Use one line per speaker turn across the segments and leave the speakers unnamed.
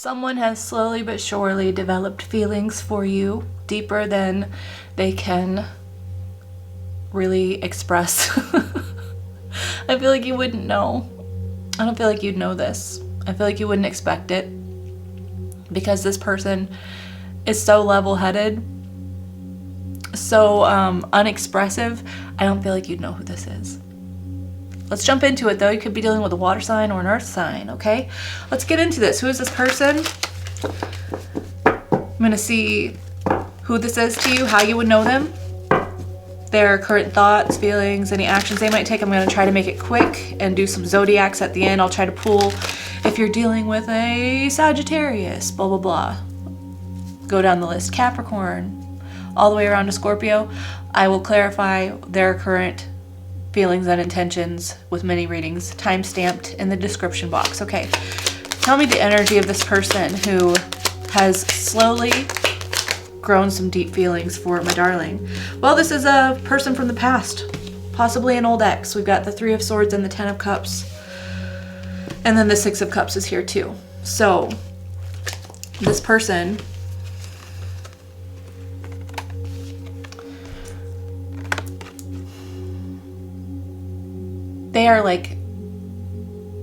Someone has slowly but surely developed feelings for you deeper than they can really express. I feel like you wouldn't know. I don't feel like you'd know this. I feel like you wouldn't expect it because this person is so level-headed, so unexpressive. I don't feel like you'd know who this is. Let's jump into it, though. You could be dealing with a water sign or an earth sign, okay? Let's get into this. Who is this person? I'm going to see who this is to you, how you would know them, their current thoughts, feelings, any actions they might take. I'm going to try to make it quick and do some zodiacs at the end. I'll try to pull if you're dealing with a Sagittarius, blah, blah, blah. Go down the list. Capricorn, all the way around to Scorpio. I will clarify their current feelings and intentions with many readings, time-stamped in the description box. Okay, tell me the energy of this person who has slowly grown some deep feelings for my darling. Well, this is a person from the past, possibly an old ex. We've got the Three of Swords and the Ten of Cups, and then the Six of Cups is here too. So this person they are like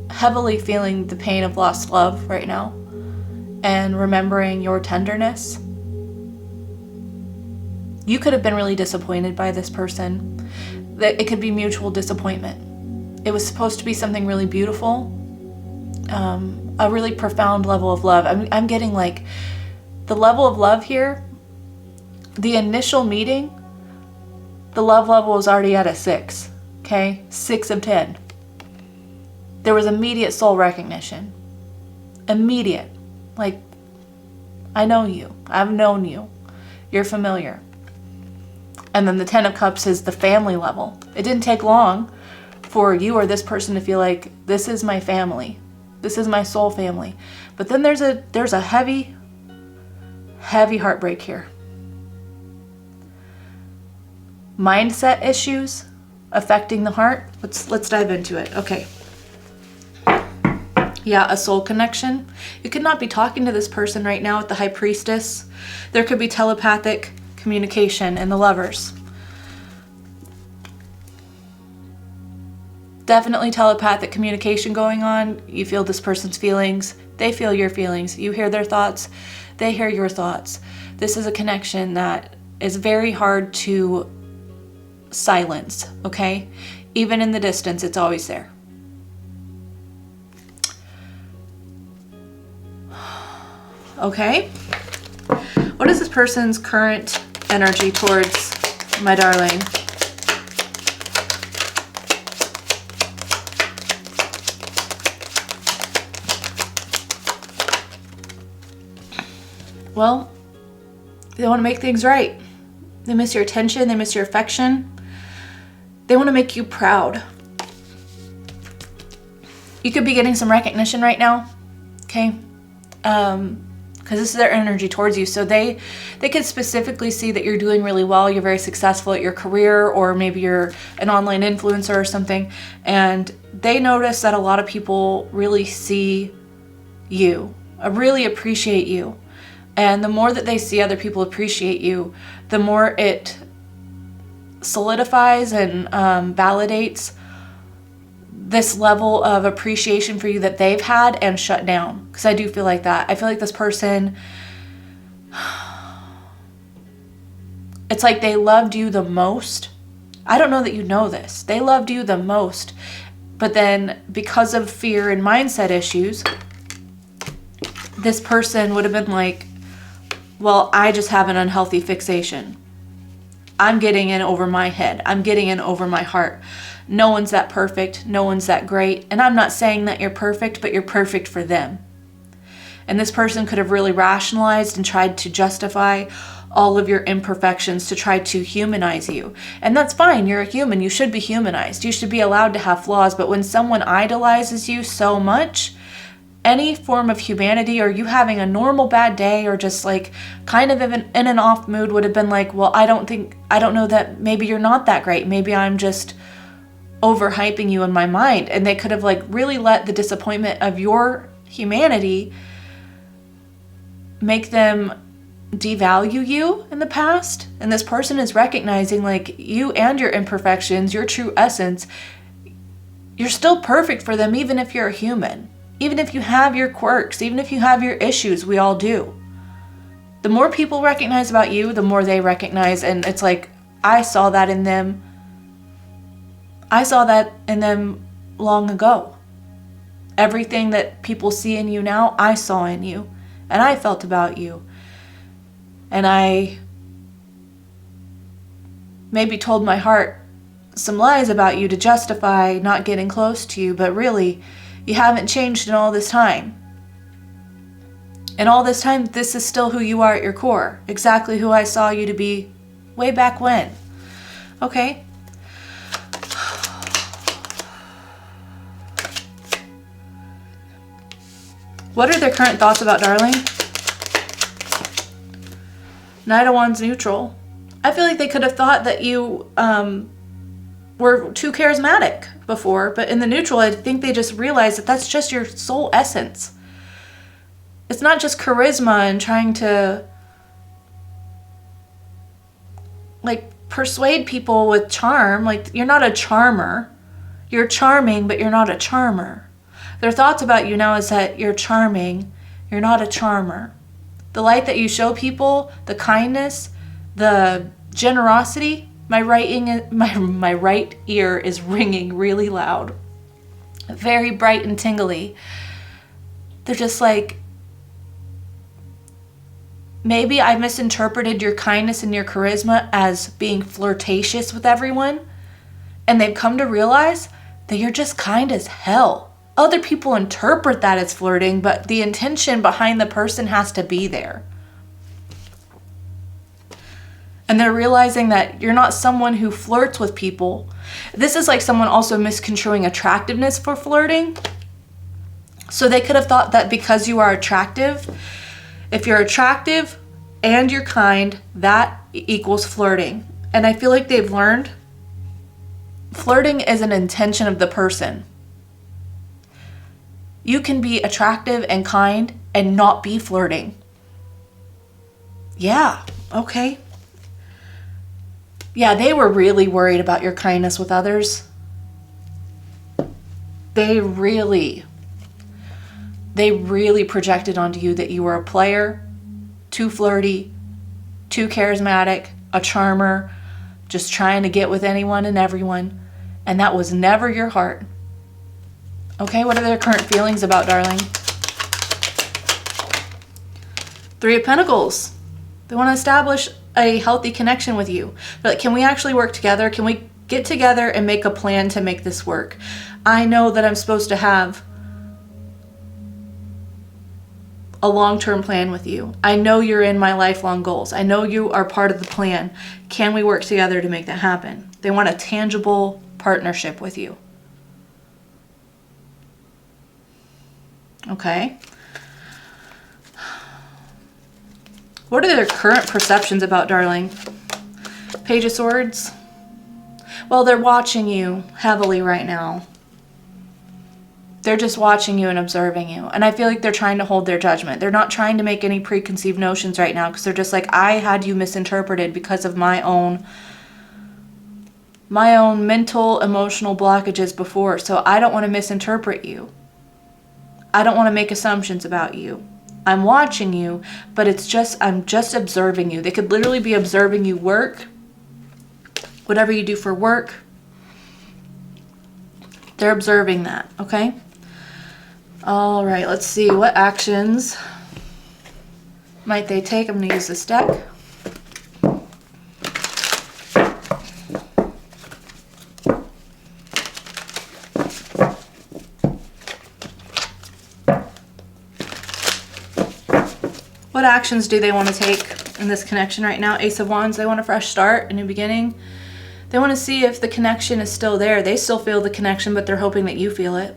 heavily feeling the pain of lost love right now and remembering your tenderness. You could have been really disappointed by this person. That it could be mutual disappointment. It was supposed to be something really beautiful, a really profound level of love. I'm getting like the level of love here, the initial meeting, the love level was already at a 6. Okay, 6 of 10. There was immediate soul recognition. Immediate. Like, I know you. I've known you. You're familiar. And then the Ten of Cups is the family level. It didn't take long for you or this person to feel like, this is my family. This is my soul family. But then there's a heavy, heavy heartbreak here. Mindset issues affecting the heart. Let's dive into it. Okay. Yeah, a soul connection. You could not be talking to this person right now with the High Priestess. There could be telepathic communication in the Lovers. Definitely telepathic communication going on. You feel this person's feelings. They feel your feelings. You hear their thoughts. They hear your thoughts. This is a connection that is very hard to silence, okay? Even in the distance, it's always there. Okay? What is this person's current energy towards my darling? Well, they want to make things right. They miss your attention. They miss your affection. They want to make you proud. You could be getting some recognition right now, okay? Because this is their energy towards you. So they could specifically see that you're doing really well. You're very successful at your career, or maybe you're an online influencer or something. And they notice that a lot of people really see you, really appreciate you. And the more that they see other people appreciate you, the more it solidifies and validates this level of appreciation for you that they've had and shut down. Because I do feel like that. I feel like this person, it's like they loved you the most. I don't know that you know this. They loved you the most. But then because of fear and mindset issues, this person would have been like, well, I just have an unhealthy fixation. I'm getting in over my head. I'm getting in over my heart. No one's that perfect. No one's that great. And I'm not saying that you're perfect, but you're perfect for them. And this person could have really rationalized and tried to justify all of your imperfections to try to humanize you. And that's fine. You're a human. You should be humanized. You should be allowed to have flaws. But when someone idolizes you so much, any form of humanity, or you having a normal bad day, or just like kind of in an off mood, would have been like, well, I don't know that maybe you're not that great. Maybe I'm just overhyping you in my mind. And they could have like really let the disappointment of your humanity make them devalue you in the past. And this person is recognizing like you and your imperfections, your true essence. You're still perfect for them, even if you're a human. Even if you have your quirks, even if you have your issues, we all do. The more people recognize about you, the more they recognize. And it's like, I saw that in them. I saw that in them long ago. Everything that people see in you now, I saw in you. And I felt about you. And I maybe told my heart some lies about you to justify not getting close to you. But really, you haven't changed in all this time. And all this time, this is still who you are at your core. Exactly who I saw you to be way back when. Okay? What are their current thoughts about darling? Knight of Wands neutral. I feel like they could have thought that you were too charismatic before, but in the neutral, I think they just realized that that's just your soul essence. It's not just charisma and trying to like persuade people with charm. Like, you're not a charmer. You're charming, but you're not a charmer. Their thoughts about you now is that you're charming. You're not a charmer. The light that you show people, the kindness, the generosity. My right ear is ringing really loud. Very bright and tingly. They're just like, maybe I misinterpreted your kindness and your charisma as being flirtatious with everyone. And they've come to realize that you're just kind as hell. Other people interpret that as flirting, but the intention behind the person has to be there. And they're realizing that you're not someone who flirts with people. This is like someone also misconstruing attractiveness for flirting. So they could have thought that because you are attractive, if you're attractive and you're kind, that equals flirting. And I feel like they've learned flirting is an intention of the person. You can be attractive and kind and not be flirting. Yeah, okay. Yeah, they were really worried about your kindness with others. They really projected onto you that you were a player, too flirty, too charismatic, a charmer, just trying to get with anyone and everyone. And that was never your heart. Okay, what are their current feelings about darling? Three of Pentacles. They want to establish a healthy connection with you. They're like, can we actually work together? Can we get together and make a plan to make this work? I know that I'm supposed to have a long-term plan with you. I know you're in my lifelong goals. I know you are part of the plan. Can we work together to make that happen? They want a tangible partnership with you. Okay. What are their current perceptions about darling? Page of Swords. Well, they're watching you heavily right now. They're just watching you and observing you. And I feel like they're trying to hold their judgment. They're not trying to make any preconceived notions right now because they're just like, I had you misinterpreted because of my own mental, emotional blockages before. So I don't want to misinterpret you. I don't want to make assumptions about you. I'm watching you, but I'm just observing you. They could literally be observing you work, whatever you do for work. They're observing that, okay? All right, let's see. What actions might they take? I'm going to use this deck. What actions do they want to take in this connection right now? Ace of Wands, they want a fresh start, a new beginning. They want to see if the connection is still there. They still feel the connection, but they're hoping that you feel it.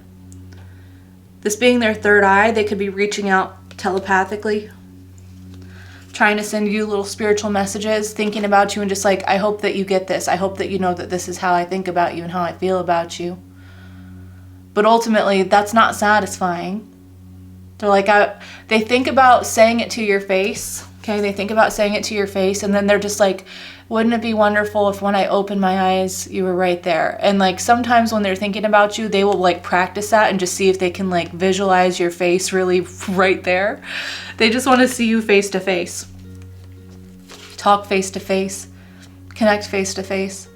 This being their third eye, they could be reaching out telepathically, trying to send you little spiritual messages, thinking about you and just like, I hope that you get this. I hope that you know that this is how I think about you and how I feel about you. But ultimately, that's not satisfying. They're like, they think about saying it to your face. Okay, they think about saying it to your face, and then they're just like, wouldn't it be wonderful if when I opened my eyes, you were right there? And like sometimes when they're thinking about you, they will like practice that and just see if they can like visualize your face really right there. They just want to see you face to face. Talk face to face. Connect face to face.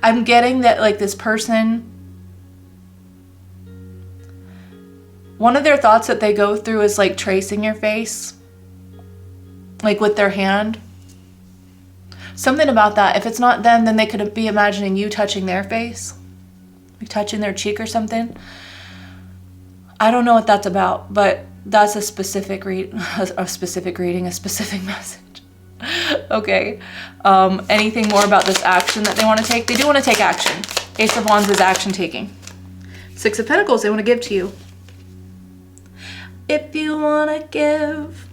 I'm getting that like this person, one of their thoughts that they go through is like tracing your face, like with their hand. Something about that. If it's not them, then they could be imagining you touching their face, like touching their cheek or something. I don't know what that's about, but that's a specific reading, a specific message. Okay. Anything more about this action that they want to take? They do want to take action. Ace of Wands is action taking. Six of Pentacles, they want to give to you. If you want to give,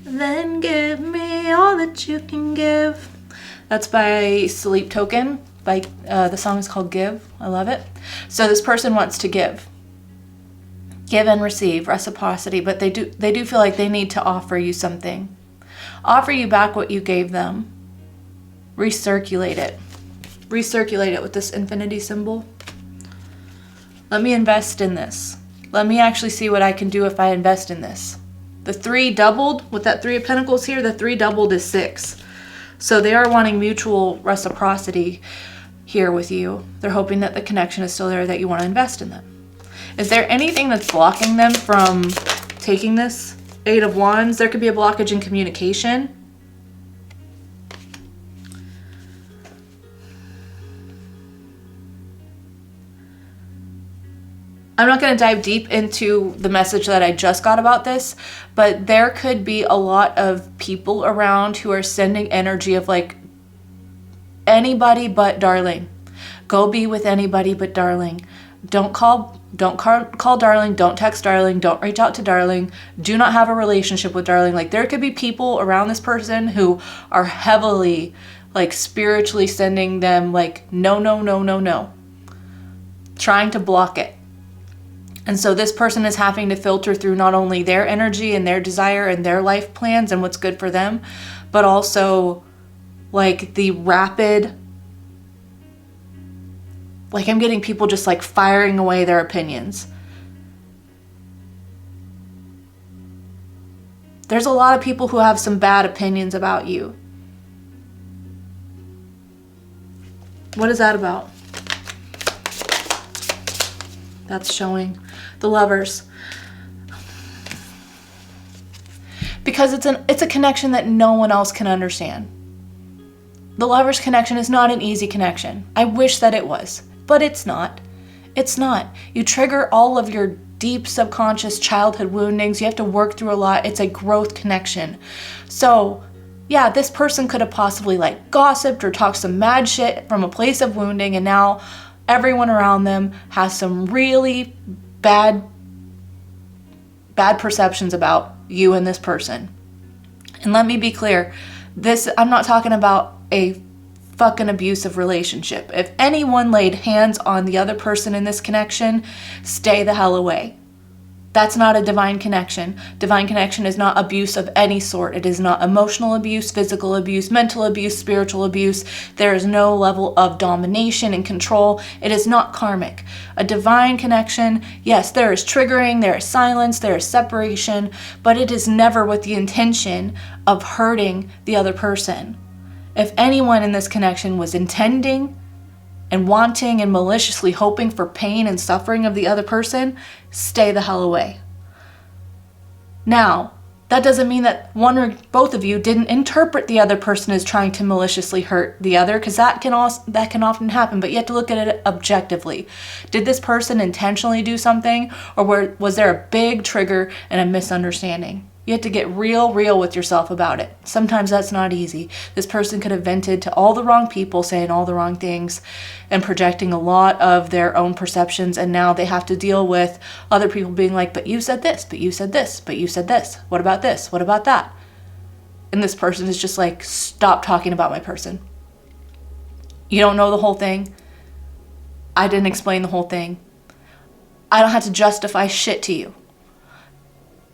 then give me all that you can give. That's by Sleep Token. The song is called Give. I love it. So this person wants to give. Give and receive, reciprocity, but they do feel like they need to offer you something. Offer you back what you gave them. Recirculate it. Recirculate it with this infinity symbol. Let me invest in this. Let me actually see what I can do if I invest in this. The 3 doubled, with that 3 of Pentacles here, the 3 doubled is 6. So they are wanting mutual reciprocity here with you. They're hoping that the connection is still there, that you want to invest in them. Is there anything that's blocking them from taking this? 8 of Wands, there could be a blockage in communication. I'm not going to dive deep into the message that I just got about this, but there could be a lot of people around who are sending energy of like, anybody but darling. Go be with anybody but darling. Don't call darling, don't text darling, don't reach out to darling, do not have a relationship with darling. Like there could be people around this person who are heavily like spiritually sending them like, no, no, no, no, no. Trying to block it. And so this person is having to filter through not only their energy and their desire and their life plans and what's good for them, but also like the rapid, like I'm getting people just like firing away their opinions. There's a lot of people who have some bad opinions about you. What is that about? That's showing the Lovers. Because it's a connection that no one else can understand. The Lovers connection is not an easy connection. I wish that it was, but it's not. It's not. You trigger all of your deep subconscious childhood woundings. You have to work through a lot. It's a growth connection. So yeah, this person could have possibly like gossiped or talked some mad shit from a place of wounding, and now everyone around them has some really bad perceptions about you and this person. And let me be clear, I'm not talking about a fucking abusive relationship. If anyone laid hands on the other person in this connection, stay the hell away. That's not a divine connection. Divine connection is not abuse of any sort. It is not emotional abuse, physical abuse, mental abuse, spiritual abuse. There is no level of domination and control. It is not karmic. A divine connection, yes, there is triggering, there is silence, there is separation, but it is never with the intention of hurting the other person. If anyone in this connection was intending and wanting and maliciously hoping for pain and suffering of the other person, stay the hell away. Now, that doesn't mean that one or both of you didn't interpret the other person as trying to maliciously hurt the other, because that can often happen, but you have to look at it objectively. Did this person intentionally do something, or was there a big trigger and a misunderstanding? You have to get real with yourself about it. Sometimes that's not easy. This person could have vented to all the wrong people, saying all the wrong things and projecting a lot of their own perceptions, and now they have to deal with other people being like, but you said this, but you said this, but you said this. What about this? What about that? And this person is just like, stop talking about my person. You don't know the whole thing. I didn't explain the whole thing. I don't have to justify shit to you.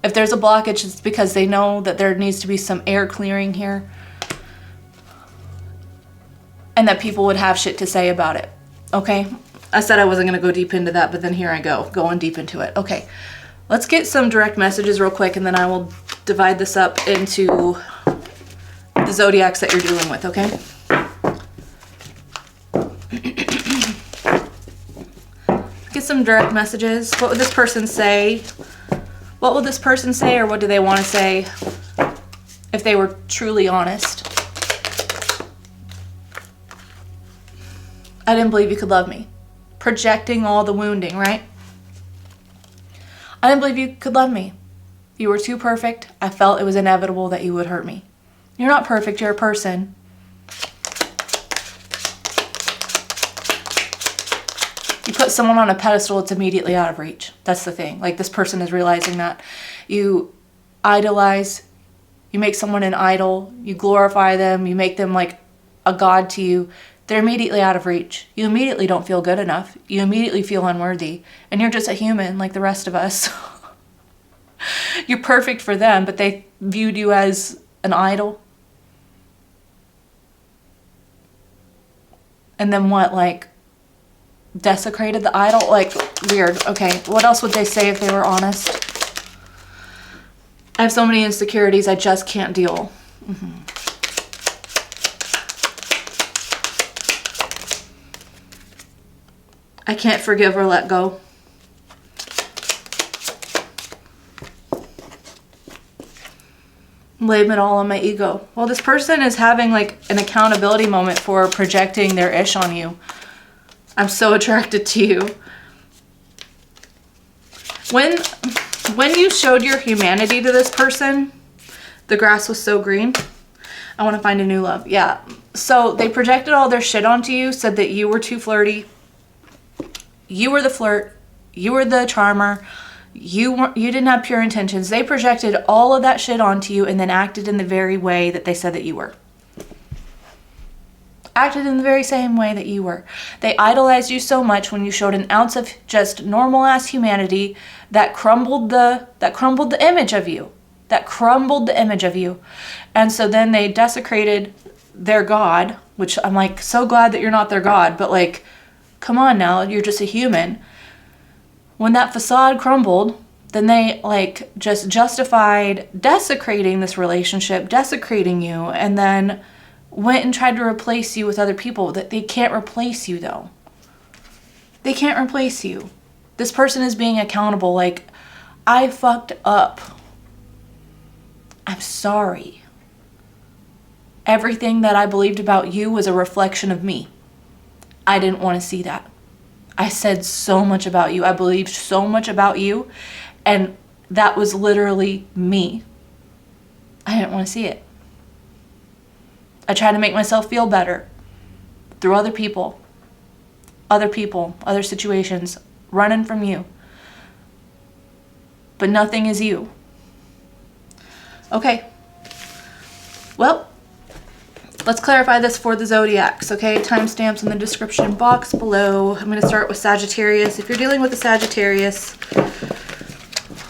If there's a blockage, it's because they know that there needs to be some air clearing here. And that people would have shit to say about it. Okay? I said I wasn't going to go deep into that, but then here I go, going deep into it. Okay. Let's get some direct messages real quick, and then I will divide this up into the zodiacs that you're dealing with, okay? Get some direct messages. What would this person say? What would this person say, or what do they want to say if they were truly honest? I didn't believe you could love me. Projecting all the wounding, right? I didn't believe you could love me. You were too perfect. I felt it was inevitable that you would hurt me. You're not perfect. You're a person. You put someone on a pedestal, it's immediately out of reach. That's the thing. Like, this person is realizing that. You idolize. You make someone an idol. You glorify them. You make them like a god to you. They're immediately out of reach. You immediately don't feel good enough. You immediately feel unworthy. And you're just a human like the rest of us. You're perfect for them, but they viewed you as an idol. And then what, like, desecrated the idol? Like, weird. Okay, what else would they say if they were honest? I have so many insecurities, I just can't deal. I can't forgive or let go. Blame it all on my ego. Well, this person is having like an accountability moment for projecting their ish on you. I'm so attracted to you. When you showed your humanity to this person, the grass was so green. I want to find a new love. Yeah. So they projected all their shit onto you, said that you were too flirty. You were the flirt. You were the charmer. You didn't have pure intentions. They projected all of that shit onto you and then acted in the very way that they said that you were. Acted in the very same way that you were. They idolized you so much when you showed an ounce of just normal ass humanity that crumbled the image of you. That crumbled the image of you. And so then they desecrated their God, which I'm like so glad that you're not their God, but like, come on now, you're just a human. When that facade crumbled, then they like just justified desecrating this relationship, desecrating you, and then went and tried to replace you with other people. That they can't replace you though. They can't replace you. This person is being accountable. Like, I fucked up. I'm sorry. Everything that I believed about you was a reflection of me. I didn't want to see that. I said so much about you. I believed so much about you. And that was literally me. I didn't want to see it. I tried to make myself feel better through other people, other situations, running from you. But nothing is you. Okay. Well, let's clarify this for the zodiacs, okay? Timestamps in the description box below. I'm going to start with Sagittarius. If you're dealing with a Sagittarius,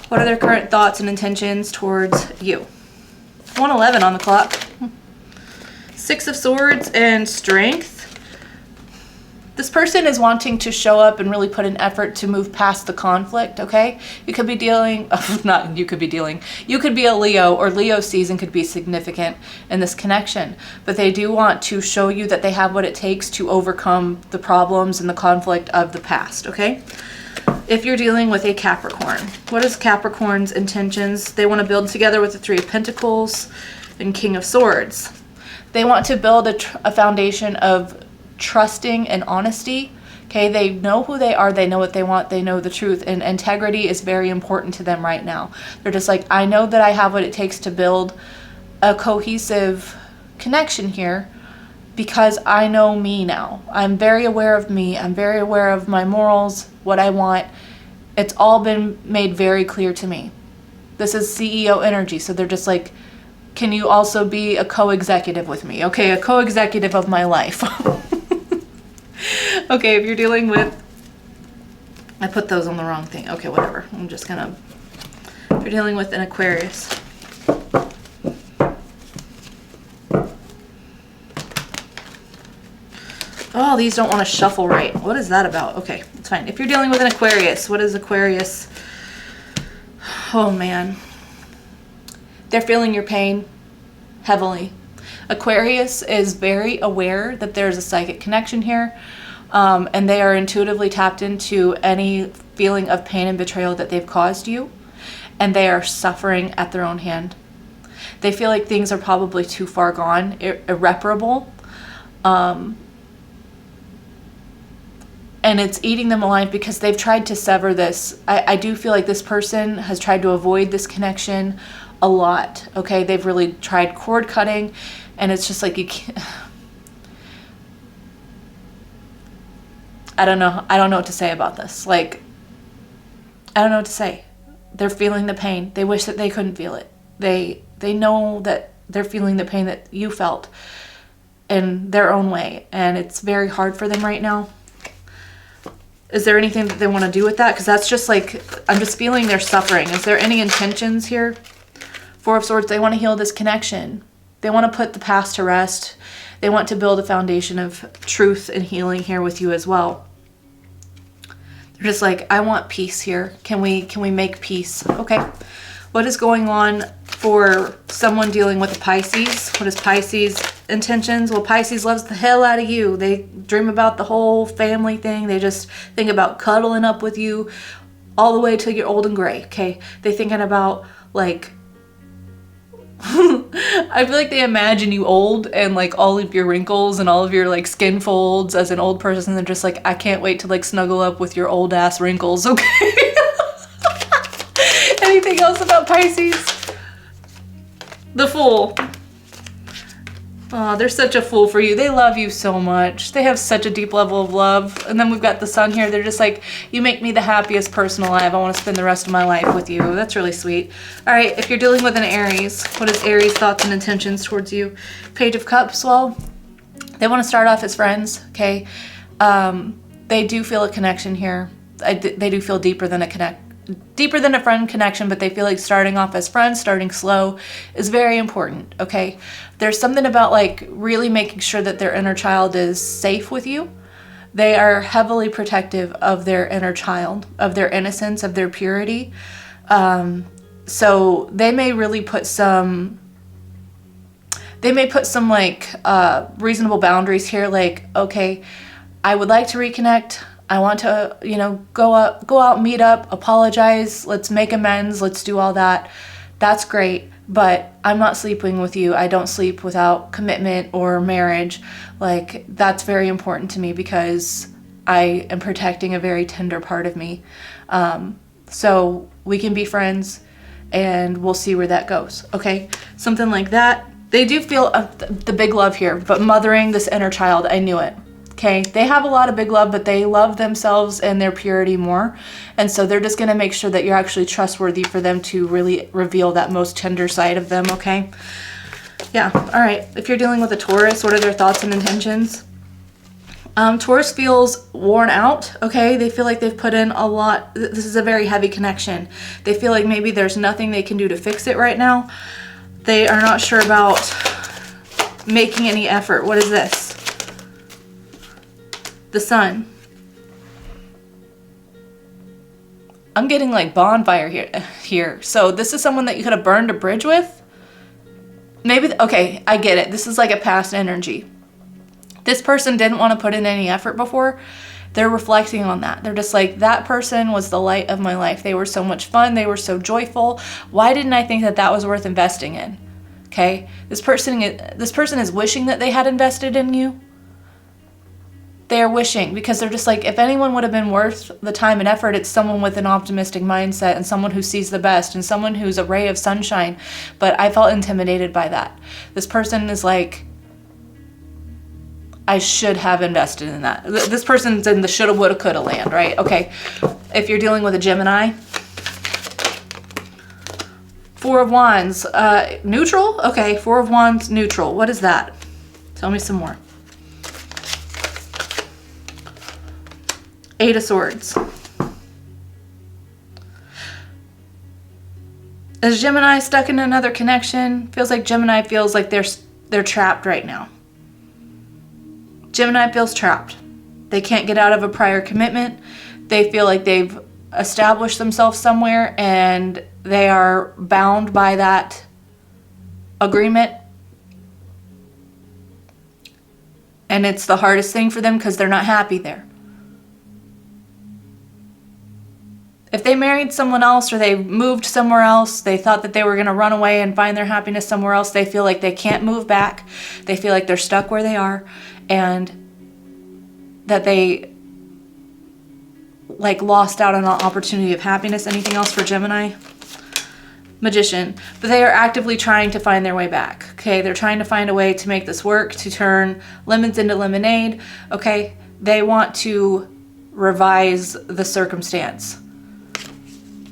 what are their current thoughts and intentions towards you? 111 on the clock. 6 of Swords and Strength. This person is wanting to show up and really put an effort to move past the conflict, okay? You could be dealing, you could be a Leo, or Leo season could be significant in this connection. But they do want to show you that they have what it takes to overcome the problems and the conflict of the past, okay? If you're dealing with a Capricorn, what is Capricorn's intentions? They want to build together with the 3 of Pentacles and King of Swords. They want to build a foundation of trusting and honesty. Okay, they know who they are, they know what they want, they know the truth, and integrity is very important to them right now. They're just like, I know that I have what it takes to build a cohesive connection here because I know me now. I'm very aware of me. I'm very aware of my morals, what I want. It's all been made very clear to me. This is CEO energy, so they're just like, can you also be a co-executive with me? Okay, a co-executive of my life. Okay, if you're dealing with, I put those on the wrong thing. Okay, whatever. I'm just gonna If you're dealing with an Aquarius. Oh, these don't want to shuffle right. What is that about? Okay, it's fine. If you're dealing with an Aquarius, what is Aquarius? Oh, man. They're feeling your pain heavily. Aquarius is very aware that there's a psychic connection here, and they are intuitively tapped into any feeling of pain and betrayal that they've caused you, and they are suffering at their own hand. They feel like things are probably too far gone, irreparable, and it's eating them alive because they've tried to sever this. I do feel like this person has tried to avoid this connection a lot, okay? They've really tried cord cutting, and it's just like you can't... I don't know what to say about this. Like, I don't know what to say. They're feeling the pain. They wish that they couldn't feel it. They know that they're feeling the pain that you felt in their own way, and it's very hard for them right now. Is there anything that they want to do with that? Because that's just like, I'm just feeling they're suffering. Is there any intentions here? Four of Swords, they want to heal this connection. They want to put the past to rest. They want to build a foundation of truth and healing here with you as well. They're just like, I want peace here. Can we make peace? Okay. What is going on for someone dealing with a Pisces? What is Pisces' intentions? Well, Pisces loves the hell out of you. They dream about the whole family thing. They just think about cuddling up with you all the way till you're old and gray, okay? They're thinking about, like, I feel like they imagine you old and, like, all of your wrinkles and all of your, like, skin folds as an old person. They're just like, I can't wait to, like, snuggle up with your old ass wrinkles, okay? Anything else about Pisces? The Fool. Oh, they're such a fool for you. They love you so much. They have such a deep level of love. And then we've got the Sun here. They're just like, you make me the happiest person alive. I want to spend the rest of my life with you. That's really sweet. All right, if you're dealing with an Aries, what is Aries' thoughts and intentions towards you? Page of Cups, well, they want to start off as friends, okay? They do feel a connection here. They do feel deeper than a friend connection, but they feel like starting off as friends, starting slow, is very important, okay? There's something about, like, really making sure that their inner child is safe with you. They are heavily protective of their inner child, of their innocence, of their purity. So they may really put some... like, reasonable boundaries here, like, okay, I would like to reconnect. I want to, you know, go out, meet up, apologize, let's make amends, let's do all that. That's great, but I'm not sleeping with you. I don't sleep without commitment or marriage. Like, that's very important to me because I am protecting a very tender part of me. So we can be friends and we'll see where that goes, okay? Something like that. They do feel the big love here, but mothering this inner child, I knew it. Okay, they have a lot of big love, but they love themselves and their purity more. And so they're just going to make sure that you're actually trustworthy for them to really reveal that most tender side of them, okay? Yeah, all right. If you're dealing with a Taurus, what are their thoughts and intentions? Taurus feels worn out, okay? They feel like they've put in a lot. This is a very heavy connection. They feel like maybe there's nothing they can do to fix it right now. They are not sure about making any effort. What is this? The Sun. I'm getting like bonfire here. So this is someone that you could have burned a bridge with? Maybe, okay, I get it. This is like a past energy. This person didn't want to put in any effort before. They're reflecting on that. They're just like, that person was the light of my life. They were so much fun. They were so joyful. Why didn't I think that that was worth investing in? Okay, this person is wishing that they had invested in you. They are wishing because they're just like, if anyone would have been worth the time and effort, it's someone with an optimistic mindset and someone who sees the best and someone who's a ray of sunshine. But I felt intimidated by that. This person is like, I should have invested in that. This person's in the shoulda, woulda, coulda land, right? Okay, if you're dealing with a Gemini. Four of Wands, neutral? Okay, Four of Wands, neutral. What is that? Tell me some more. Eight of Swords. Is Gemini stuck in another connection? Feels like Gemini feels like they're trapped right now. Gemini feels trapped. They can't get out of a prior commitment. They feel like they've established themselves somewhere and they are bound by that agreement. And it's the hardest thing for them because they're not happy there. If they married someone else or they moved somewhere else, they thought that they were going to run away and find their happiness somewhere else. They feel like they can't move back. They feel like they're stuck where they are and that they like lost out on an opportunity of happiness. Anything else for Gemini? Magician. But they are actively trying to find their way back. Okay, they're trying to find a way to make this work, to turn lemons into lemonade. Okay, they want to revise the circumstance.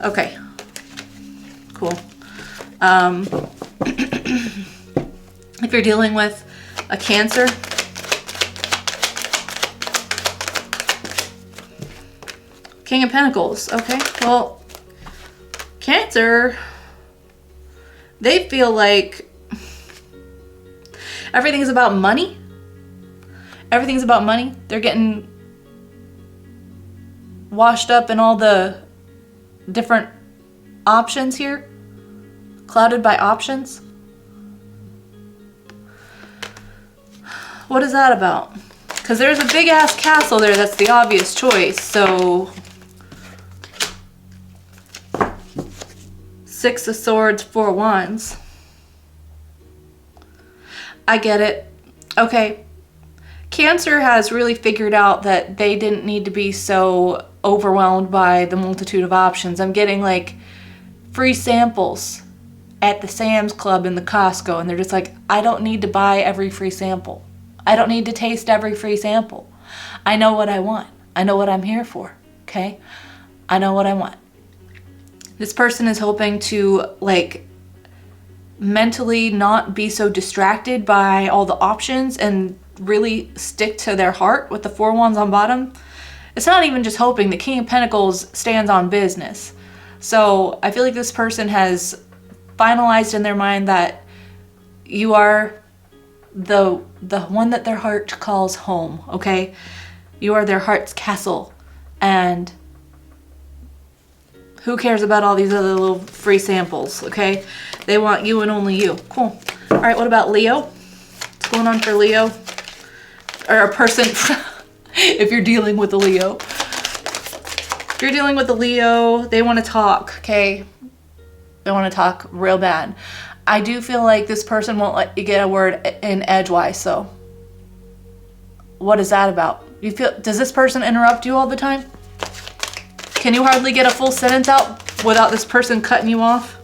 Okay, cool. If you're dealing with a Cancer, King of Pentacles. Okay, well, Cancer, they feel like everything is about money. Everything's about money. They're getting washed up in all the different options here. Clouded by options. What is that about? Because there's a big ass castle there that's the obvious choice. So 6 of Swords, 4 Wands. I get it. Okay. Cancer has really figured out that they didn't need to be so overwhelmed by the multitude of options. I'm getting like free samples at the Sam's Club and the Costco, and they're just like, I don't need to buy every free sample. I don't need to taste every free sample. I know what I want. I know what I'm here for. Okay? I know what I want. This person is hoping to like mentally not be so distracted by all the options and really stick to their heart with the 4 Wands on bottom. It's not even just hoping. The King of Pentacles stands on business. So I feel like this person has finalized in their mind that you are the one that their heart calls home, okay? You are their heart's castle. And who cares about all these other little free samples, okay? They want you and only you. Cool. All right, what about Leo? What's going on for Leo? Or a person, if you're dealing with a Leo. If you're dealing with a Leo, they want to talk, okay? They want to talk real bad. I do feel like this person won't let you get a word in edgewise, so what is that about? You feel, does this person interrupt you all the time? Can you hardly get a full sentence out without this person cutting you off?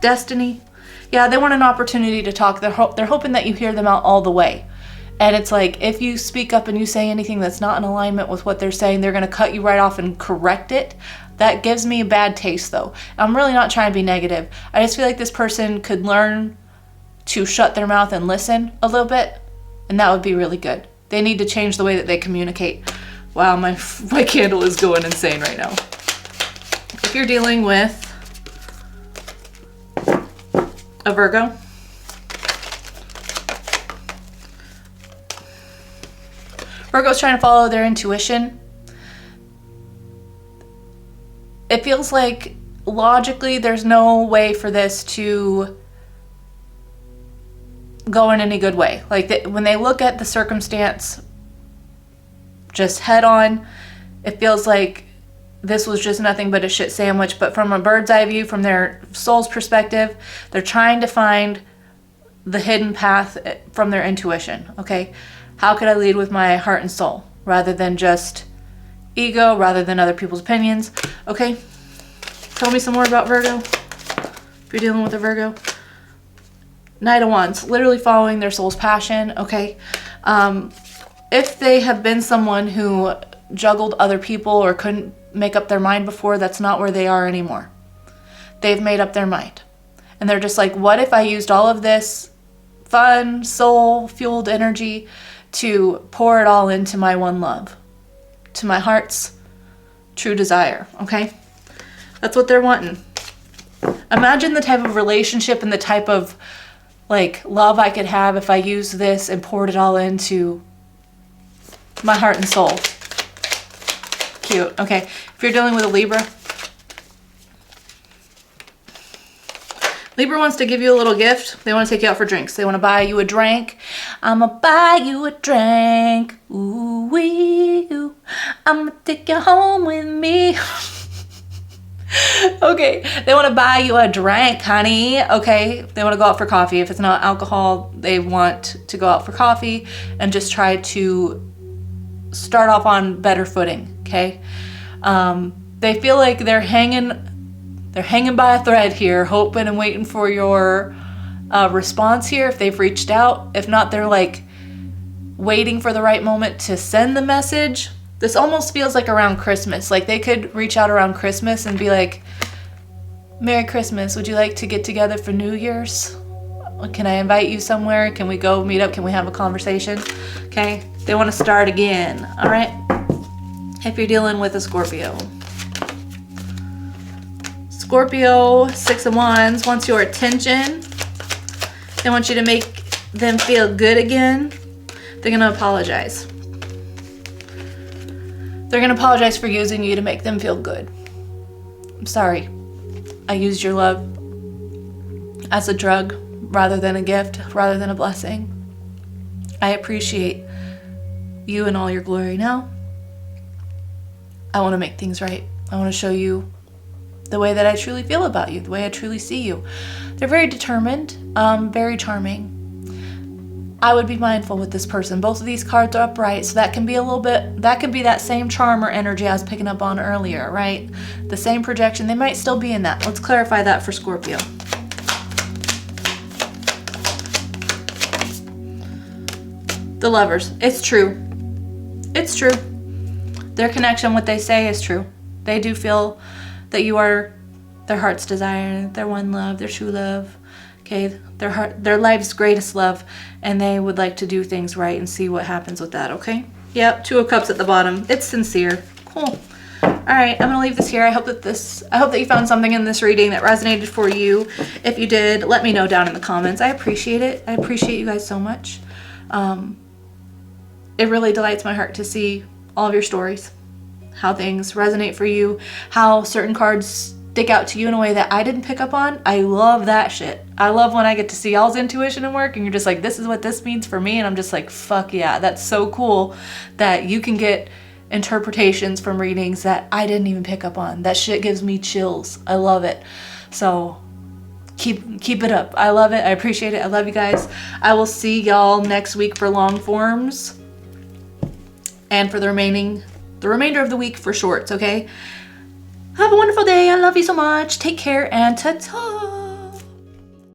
Destiny. Yeah, they want an opportunity to talk. They're hoping that you hear them out all the way. And it's like, if you speak up and you say anything that's not in alignment with what they're saying, they're going to cut you right off and correct it. That gives me a bad taste, though. I'm really not trying to be negative. I just feel like this person could learn to shut their mouth and listen a little bit, and that would be really good. They need to change the way that they communicate. Wow, my candle is going insane right now. If you're dealing with a Virgo, Virgo's trying to follow their intuition. It feels like logically there's no way for this to go in any good way. Like when they look at the circumstance just head on, it feels like this was just nothing but a shit sandwich. But from a bird's eye view, from their soul's perspective, they're trying to find the hidden path from their intuition, okay? How could I lead with my heart and soul rather than just ego, rather than other people's opinions? Okay, tell me some more about Virgo. If you're dealing with a Virgo. Knight of Wands, literally following their soul's passion, okay? If they have been someone who juggled other people or couldn't make up their mind before, that's not where they are anymore. They've made up their mind. And they're just like, what if I used all of this fun, soul-fueled energy to pour it all into my one love, to my heart's true desire, okay? That's what they're wanting. Imagine the type of relationship and the type of like love I could have if I used this and poured it all into my heart and soul. Cute. Okay. If you're dealing with a Libra, Libra wants to give you a little gift. They want to take you out for drinks. They want to buy you a drink. I'ma buy you a drink. Ooh wee ooh. I'ma take you home with me. Okay. They want to buy you a drink, honey. Okay. They want to go out for coffee. If it's not alcohol, they want to go out for coffee and just try to start off on better footing. Okay. They feel like they're hanging by a thread here, hoping and waiting for your response here if they've reached out. If not, they're like waiting for the right moment to send the message. This almost feels like around Christmas. Like they could reach out around Christmas and be like, Merry Christmas, would you like to get together for New Year's? Can I invite you somewhere? Can we go meet up? Can we have a conversation? Okay, they want to start again, all right? If you're dealing with a Scorpio. Scorpio, 6 of Wands, wants your attention. They want you to make them feel good again. They're going to apologize. They're going to apologize for using you to make them feel good. I'm sorry. I used your love as a drug rather than a gift, rather than a blessing. I appreciate you in all your glory now. I want to make things right. I want to show you the way that I truly feel about you, the way I truly see you. They're very determined, very charming. I would be mindful with this person. Both of these cards are upright, so that can be a little bit, that could be that same charmer energy I was picking up on earlier, right? The same projection. They might still be in that. Let's clarify that for Scorpio. The Lovers. It's true. It's true. Their connection, what they say is true. They do feel that you are their heart's desire, their one love, their true love. Okay, their life's greatest love, and they would like to do things right and see what happens with that, okay? Yep, 2 of Cups at the bottom. It's sincere. Cool. All right, I'm going to leave this here. I hope that you found something in this reading that resonated for you. If you did, let me know down in the comments. I appreciate it. I appreciate you guys so much. It really delights my heart to see all of your stories, how things resonate for you, how certain cards stick out to you in a way that I didn't pick up on. I love that shit. I love when I get to see y'all's intuition and work and you're just like, this is what this means for me. And I'm just like, fuck yeah, that's so cool that you can get interpretations from readings that I didn't even pick up on. That shit gives me chills. I love it. So keep it up. I love it. I appreciate it. I love you guys. I will see y'all next week for long forms and for the remainder of the week for shorts, okay? Have a wonderful day. I love you so much. Take care and ta-ta.